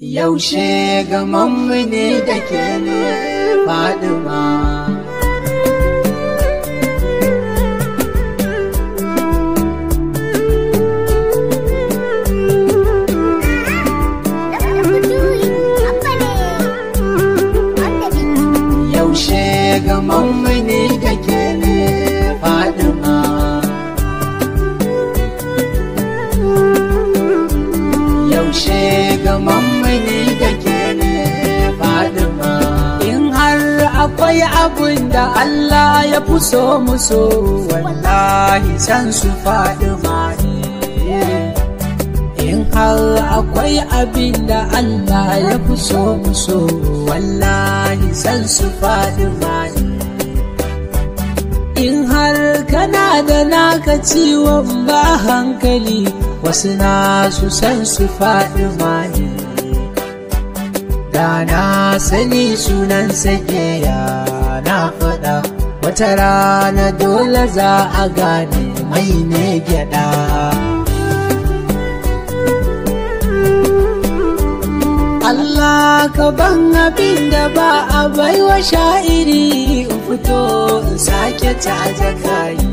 yaushe gamanmu ne da ke ne Fadima. Yaushe gamanmu ne da ke ne Fadima. Yaushe gamanmu ne da ke ne Fadima. In har akwai abin da Allah ya fi so muso, wallahi san su Fadima ne. In har akwai abin da Allah ya fi so muso, wallahi san su Fadima ne. In har kana da naka ciwon ba hankali, wasu na su san su Fadima ne. Da na sani sunan sake ya na faɗa, wata rana dole za a gane mai ne gyaɗa. Allah ka ban abin da ba a baiwa sha'iri, in fito in sake taje kayi.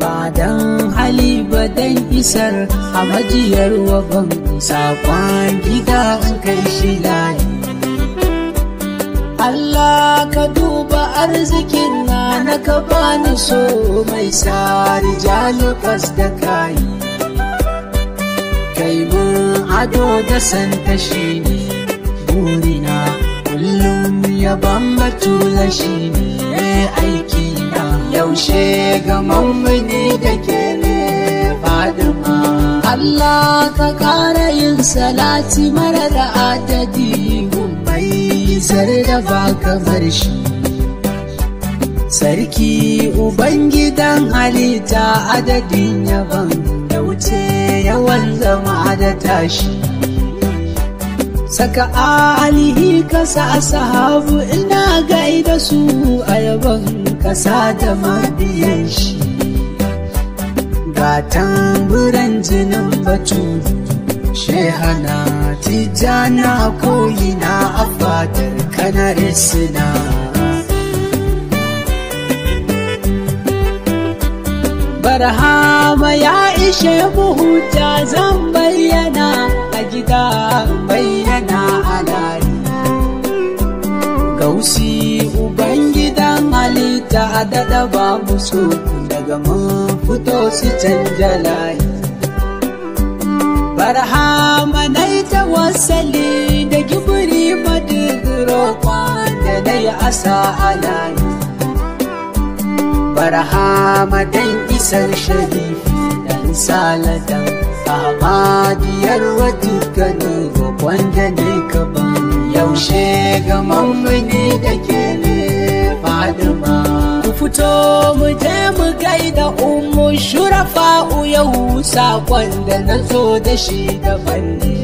Ba dan hali ba dan isar a majiyar waban sakon gida in kai shi layi. Allah ka duba arzikin na ka bani so mai sa rijalu kas da kayi. Kai mun ado da santa shi ne burina, kullum ya bambatula shi ne aiki na. Yaushe gamanmu ne da ke ne Fadima. Allah ka ƙara yin salati mara da adadi, mai zar da ba kamar shi. Sarki Ubangidan halitta adadin yaban da wuce yawan zama da tashi. Saka alihi kasa sahabu ina gaida su a yaban kasa da mabiyan shi. Ga tamburan jinin batu shehana tijana koyina a fadar kanar sina. Barhama ya ishe buhuta zan bayyana a gida bayyana a lari. Gausi Ubangidan halitta a daɗa ba musu, daga mun fito su canja layi. Barhama na yi tawassali da gibiri madigiro da na yi asa a layi. Barhama dan isar sharifi dan saladan Ahmadiyar wa dukkanin wanda ne ka ban. Yaushe gamanmu ne da ke ne Fadima. Ku fito mu je mu gaida Ummu Shurafa'u, yau sakon da na zo da shi daban ne.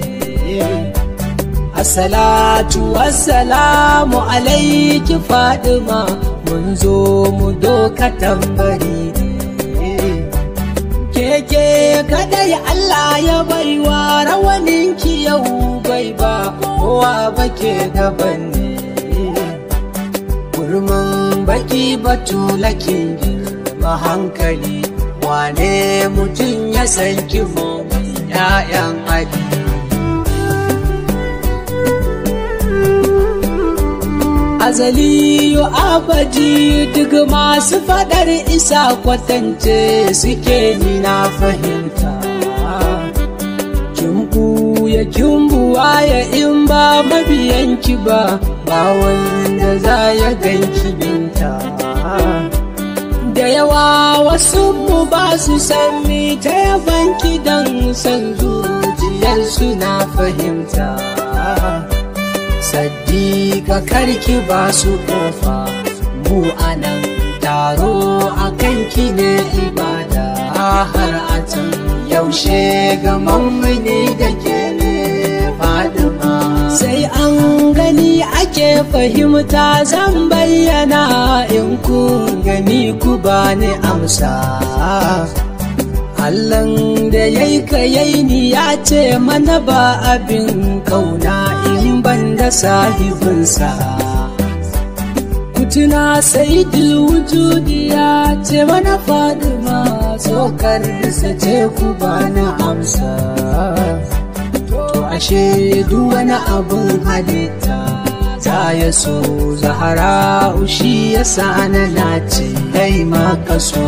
Assalatu wassalamu alaiki Fadima, mun zo mu doka tambari ne. Keke kadai Allah ya baiwa rawaninki yau bai ba kowa bake daban ne. Kurmin baki batulakin girma hankali, wane mutum ya san kifo ‘ya'yan adi. Azaliyu abadi duk masu fadar isa kwatance suke ni na fahimta. Ya kimbuwa ya in ba mabiyanki ba, ba wanda za ya ganki binta. Da yawa wasu mu ba su san mi ta yabanki don san zuciyarsu na fahimta. Saddiƙa karki ba su ƙofa, mu anan taro a kanki ne ibada har a can. Yaushe gamanmu ne da ke ne Fadima. Sai an gani ake fahimta zan bayyana, in ku gani ku bani amsa. Allahn da yayi ka yayi ni ya ce mana ba abin kauna in ban da sahibinsa. Kutuna Sayyidul Wujudi ya ce mana Fadima tsokar sa ce ku bana amsa. To ashe duk wani abin halitta za ya so Zahra'u shi ya sa na nace kai ma ka so.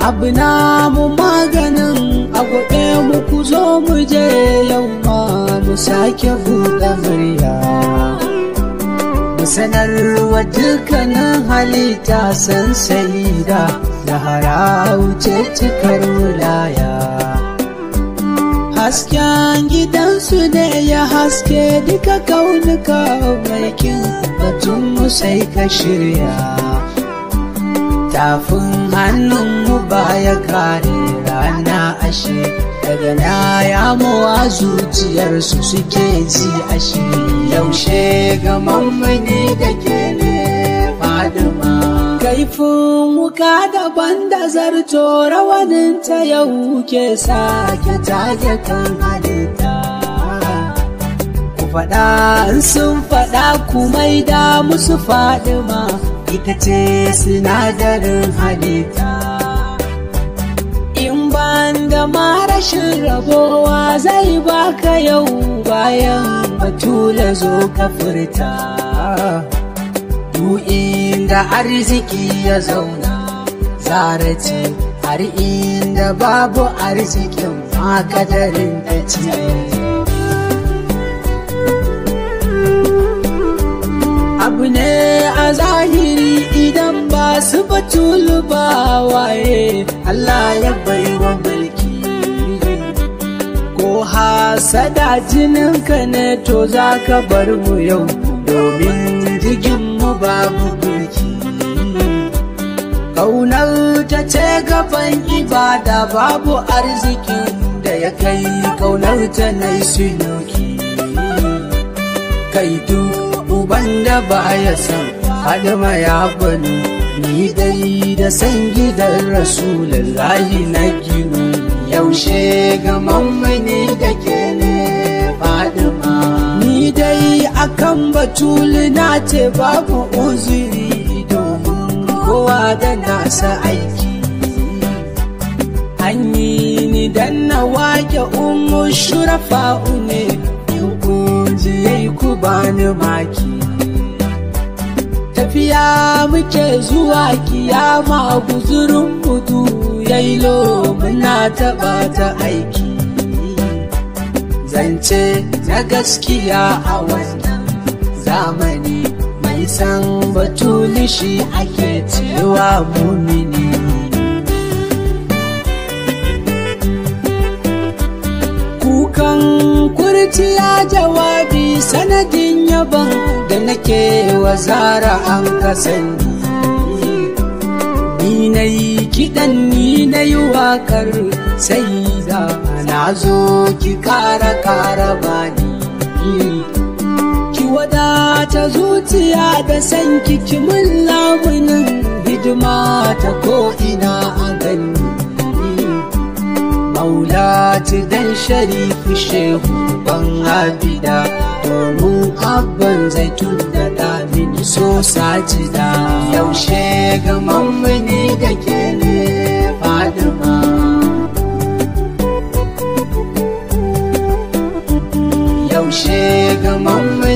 Abu na mu maganin a gobe mu ku zo mu je yau ma mu sake buɗe murya. Mu sanarwa dukkanin halitta san Sayyida Zahra'u ce cikar wilaya. Hasken gidansu ne ya haske duka kaunuka maikin batun mu sai ka shirya. Tafin hannunmu baya kare rana ashe daga na yamowa zuciyarsu suke ji ashe. Yaushe gamammani da ke ne Fadima. Kaifin wuka daban da zarto rawaninta yau ke sake tage kan halitta. Ku faɗa in sun faɗa ku maida musu Fadima ita ce sinadarin halitta. In ban da ma rashin rabowa zai baka yau bayan Batula zo ka furta. Duk inda arziki ya zauna Zahra ce, har inda babu arzikin ma kadarin ta ce. Abu ne a zahiri idan ba su Batulu ba waye Allah ya baiwa mulki. Ko hasada jininka ne to za ka bar mu yau domin jiginmu babu burki. Ƙaunar ta ce gaban ibada babu arzikin da ya kai ƙaunar ta na suluki. Kai duk uban da ba ya san Fadima ya bani ni dai da san gidan Rasulullahi na gino. Yaushe gamammani da ke ne Fadima. Ni dai akan Batulu na ce babu uzuri domin kowa da nasa aiki. An yi ni dan na wake Ummu Shurafa'u ne yayi ku bani maki. Tafiya muke zuwa kiyama guzurin budu yailo muna taɓa ta aiki. Zance na gaskiya a wannan zamani mai san Batulu shi ake cewa mumini. Kukan kurciya jawabi sanadin yaban da nake wa Zahra an kasani. Ni na yi kiɗan ni na yi waƙar Sayyida na zo ki ƙara bani. Ki wadata zuciya da san kimin lamunin hidima ta ko'ina a gani. Maulati dan Sharifu Shehu ban Abida domin abban Zaitun da Damin so sajida. Yaushe gamammani da ke ne Fadima. Yaushe gamammani